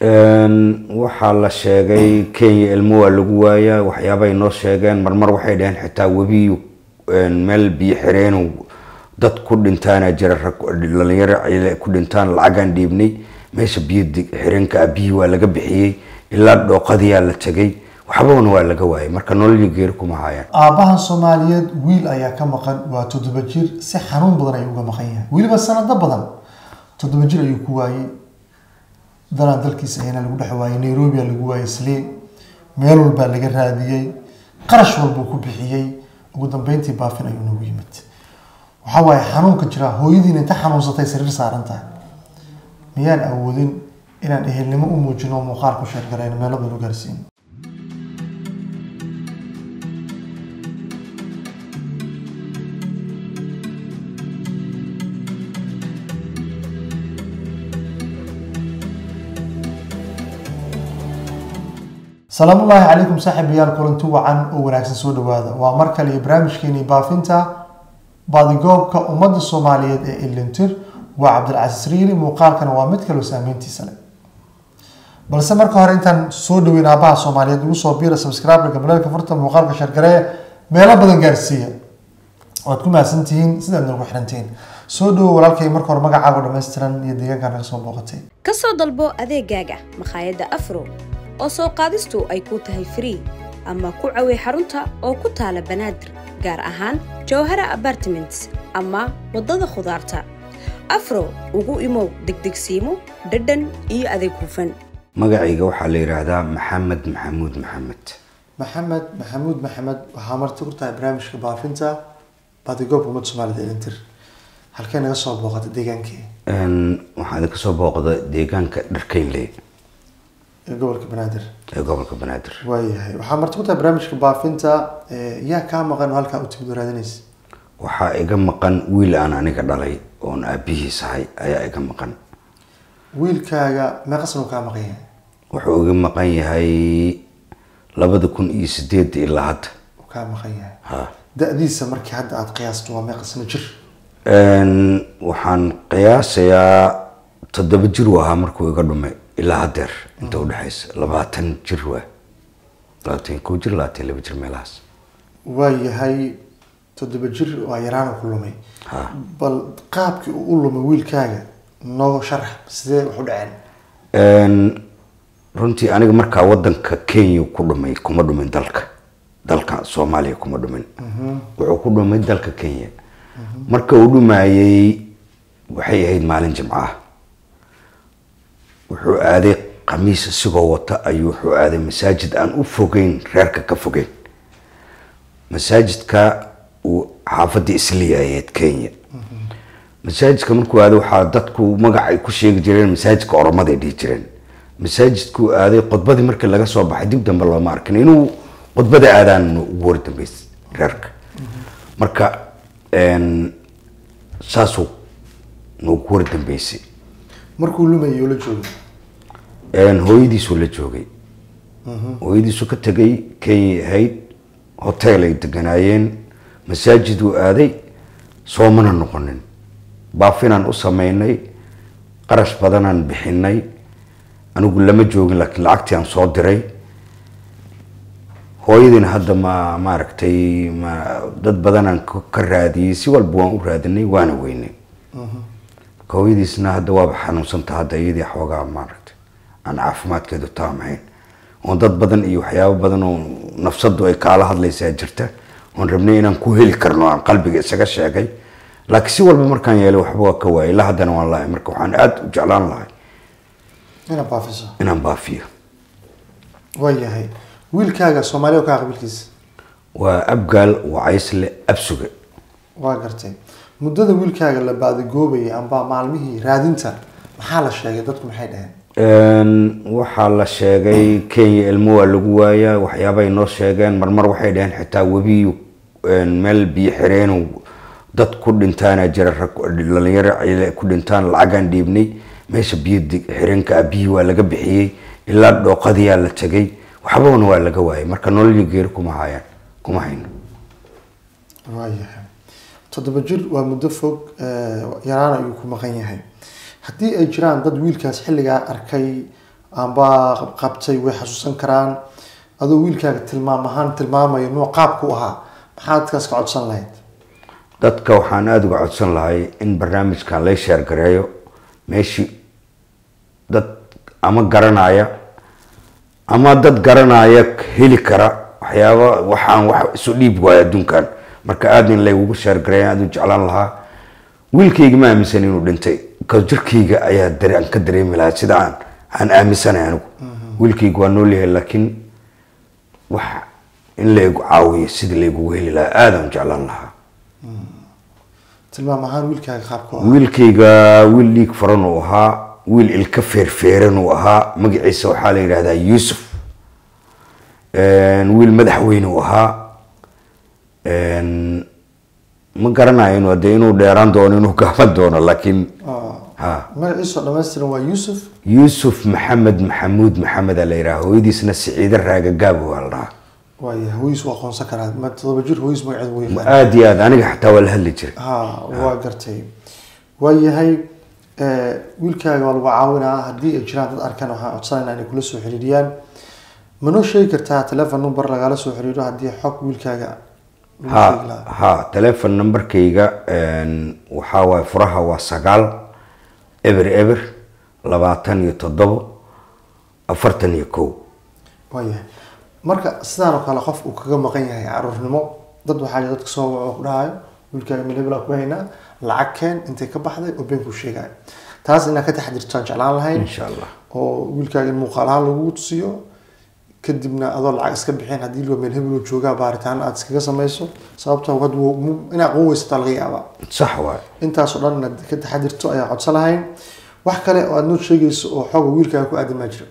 waxaa la sheegay Kenya ilmo waa lagu waayaa waxyaabay noo sheegeen marmar waxay dhaheen xitaa webiyo meel biyo xireen dad ku dhintaan jira dhalinyaro ay ku dhintaan lacagan dhiibnay meesha biyo xireenka biyo waa laga bixiyay ilaa dhooqadii la tagay waxbaana waa laga waayay marka nolol geer kuma hayaan aabaha Soomaaliyeed wiil ayaa ka maqan waa 7 jir si xanuun badan ay uga maqan yahay waliba sanado badan 7 jir ayuu ku waayay dalkiisa ayna lagu dhaxwaayay Nairobi lagu waayay Slee meel walba laga raadiyay qarash walba ku bixiyay ugu dambeyntii baafin ayuu nagu yimid waxa way xanuunka jira hooyadiina inta xanuunsatay sariir saaran tahay miyaan awoodin inaan ehelnimo u muujino muuqaal ku sheer garayno meel walba lagu gaarsiin السلام الله عليكم صاحبي كلنتو وعن وناكسن سو دواada waa mar kale barnaamijkeeni baafinta baadigoobka ummadda Soomaaliyeed ee Ilintir waa Cabdilcasiis Riili muuqaalkana waa mid kale saameyntiisa leh balse marka hore intaan soo dhaweyn aabaha Soomaaliyeed ugu soo biira subscribe gabalka furta muuqaalka share gareeya meelo badan gaarsiiya waad ku maasantihiin sidaad nagu xirantiin soo dhawo walaalkay marka hore magacaaga dhameystiran iyo deegaanka soo booqatay ka soo dalbo adeegaaga maqaayada Afro oo soo qaadistu ay ku tahay free ama ku caaway xarunta oo ku taala Banaadir gaar ahaan Jawhara Apartments ama wadada khudaarta Afro ugu imow degdegsiimo dhadhan iyo adeeg hufan magacayga waxa la yiraahdaa Maxamed Maxamuud Maxamed waxa marti ku tahay barnaamijka baafinta baadigoobka ummadda Soomaaliyeed Ilintir halkeen naga soo booqatay deegaankii waxaan ka soo booqday deegaanka Dharkeynley gobolka Banaadir waayahay waxa marti ku tahay barnaamijka baafinta yaa ka maqan halka u timid raadinaysa waxa iga maqan wiil aan aniga dhalay oo aabihiis ahay ayaa iga maqan wiilkaaga meeqsan ka maqan yahay wuxuu iga maqan yahay 2008 ilaa hadda ka maqan yahay ha da'diisa markii hadda aad qiyaasto waa meeqsan jir waxaan qiyaasayaa 7 jir waa markuu iga dhumay ilaa hadeer inta u dhaxaysa 20 jir waa 20 jir 22 jir meelahaas waayahay 7 jir waa yaraan ku lumay bal qaabkii uu lumay wiilkaaga noo sharax sidee wax u dhaceen runtii aniga markaa wadanka Kenya ku dhumay kuma dhumin dalka Soomaaliya kuma dhumin wuxuu ku dhumay dalka Kenya marka uu dhumayay waxay ahayd maalin Jimcaha wuxuu aaday qamiis isagoo wata ayuu wuxuu aaday masaajid aan u fogeyn reerka ka fogeyn masaajidka uu xaafadii Isliyaayad Kenya masaajidka markuu aaday waxa dadku magac ay ku sheegi jireen masaajidka Oromada dhigi jireen masaajidku aaday qodbadii markii laga soo baxay dib dambe loo ma arkin inuu qodbada aadaan ugu wardameys reerka marka saasu ugu wardameysay markuu lumay la joogay hooyadiisu la joogay hooyadiisu ka tagay Kenya ahayd hotel ay deganaayeen masaajid uu aaday soomana noqonin baafinaan u sameynay qarash badanaan bixinay anigu lama joogin laakiin lacagtii aan soo diray hooyadiina hadda ma aragtay dad badanaan ka raadiyay si walba waan u raadinay waana weynay hooyadiisna hadda waa xanuunsanta hadda iyadii xoogaa maaragtay aan caafimaadkeedu taamayn oo dad badan iyo waxyaabo badan oo nafsadu ay kala hadlaysaa jirta oo rabnay inaan ku heli karno aan qalbiga isaga sheegay laakiin si walba markaan yeelay waxba ka waayay la hadana wallahi marka waxaan aad u jeclaan lahay inaan baafiyo waayahay wiilkaaga Soomaaliya ka qabilkiisa waa abgaal wacaysle absuga waa gartay muddada wiilkaaga la baadigoobay amba maalmihii raadinta maxaa la sheegay dadku maxay dhaheen waxa la sheegay Kenya ilmo waa lagu waayaa waxyaabay noo sheegeen marmar waxay dhaheen xitaa webiyo meel biyo xireen dad ku dhintaan jira dhalinyaro ay ku dhintaan lacagan dhiibnay meesha biyo xireenka biyo waa laga bixiyay ilaa dhooqadii la tagay waxbaana waa laga waayay marka nolol geer kuma hayaan kuma hayno waayahay 7 jir waa muddo fog yaraan ayuu ku maqan yahay haddii ay jiraan dad wiilkaas xilliga arkay amba qabtay way xasuusan karaan adoo wiilkaaga tilmaamayo nooc qaabku ahaa maxaad kaas ka codsan lahayd dadka waxaan aada uga codsan lahay in barnaamijkan la sheer gareeyo meeshii dad ama garanaya ama dad garanaya heli kara waxyaaba waxaan wax isu dhiib waayo adduunkan marka aada in laygugu sheer gareeyo aada u jeclaan lahaa wiilkayga ma aaminsan inuu dhintay ka jirkayga ayaa aan ka dareemi lahaa sida aan aaminsanahay anigu wiilkayga waa nool yahay laakiin wax in laygu caawiyo sidii laygugu heli lahaa aadaan u jeclaan lahaa tilmaam ahaan wiilkaaga qaabku wiilkayga wiil dhiig furan uu ahaa wiil ilka feerfeeran uu ahaa magaciisa waxaa la yidhaahdaa yuusuf wiil madaxweyne uu ahaa ma garanayo inuu dheeraan doono inuu gaaban doono laakiin magaciisa dhammaystiran waa yuusuf maxamed maxamuud maxamed la yidhaha hooyadiisna siciide raaga gaabo waa la dhahaa waayahay hooyis waa aqoonsan karaa ma 7 jir hooyis magaceedu way yaqaan aad iyo aad aniga xataa waa la hadli jiray waa gartay waayahay wiilkaaga waa lagu caawinaa haddii ay jiraan dad arkaan waxaan codsanaynaa inay kula soo xiriiriyaan ma noo sheegi kartaa telefon number lagala soo xiriiro haddii xog wiilkaaga telefon numberkayga waxaa waaye furaha waa 9 eber 27 41 waayahay marka sidaan oo kale qof uu kaga maqan yahay caruurnimo dad waxaa dadka soo waco ku dhahayo wiilkaaga milibla ku haynaa lacag keen intay ka baxday oo been ku sheegay taas inaad ka taxdirtaan jeclaan lahayn insha Allah oo wiilkaaga muuqaal ahaan lagu tusiyo kadibna adoo lacag iska bixin haddii loo meel hebel joogaa baaritaan aad iskaga samayso sababtoo wad in aqoon weysataa laga yaabaa sax waay intaas oo dhan inaad ka taxdirto ayaa codsan lahayn wax kale oo aad noo sheegayso oo xooga wiilkaaga ku aadan ma jiro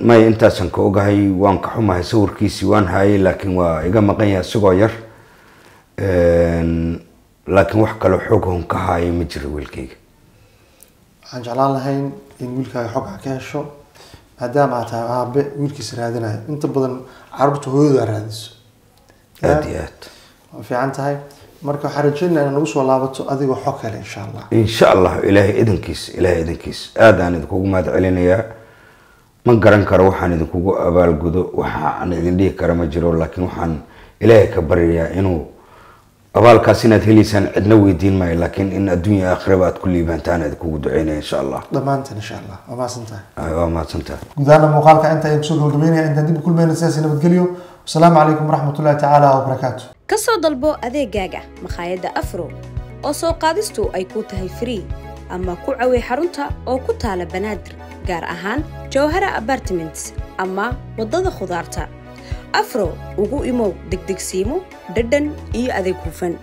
may intaasan ka ogahay waan ka xumahay sawirkiisii waan hayay laakiin waa iga maqan yahay isagoo yar laakiin wax kale xoog hoon ka hayo ma jiro wiilkayga waxaan jeclaan lahayn in wiilkaaga xog ka hesho maadaama aad tahay aabe wiilkiisa raadinayo inta badan carruurta hooyada raadiso aad iyo aad waa fiican tahay marka waxaan rajaynayaa inaad nagu soo laabato adigoo xog kale insha allah ilaahay idankiis aad aan idinkugu mahad celinayaa ma garan karo waxaan idinkugu abaalgudo waxaan idin dhihi kara ma jiro laakiin waxaan ilaahay ka baryayaa inuu abaalkaas inaad helaysaan cidna weydiin maayo laakiin in adduunya aakhiraba aad ku liibaantaan aad kugu duceynaya insha allah dhammaanteen insha allah waa mahadsantahay gudaana muuqaalka inta ay kusoo gabagabeynaya intaan dib u kulmayna sidaas nabadgelyo wasalaamu calaykum waraxmatullahi tacaala wabarakaatu ka soo dalbo adeegaaga makhaayadda afro oo soo qaadistu ay ku tahay free ama ku cawee xarunta oo ku taala banaadir gaar ahaan jawhara apartments ama wadada khudaarta afro ugu imow degdegsiimo dhadhan iyo adeeg hufan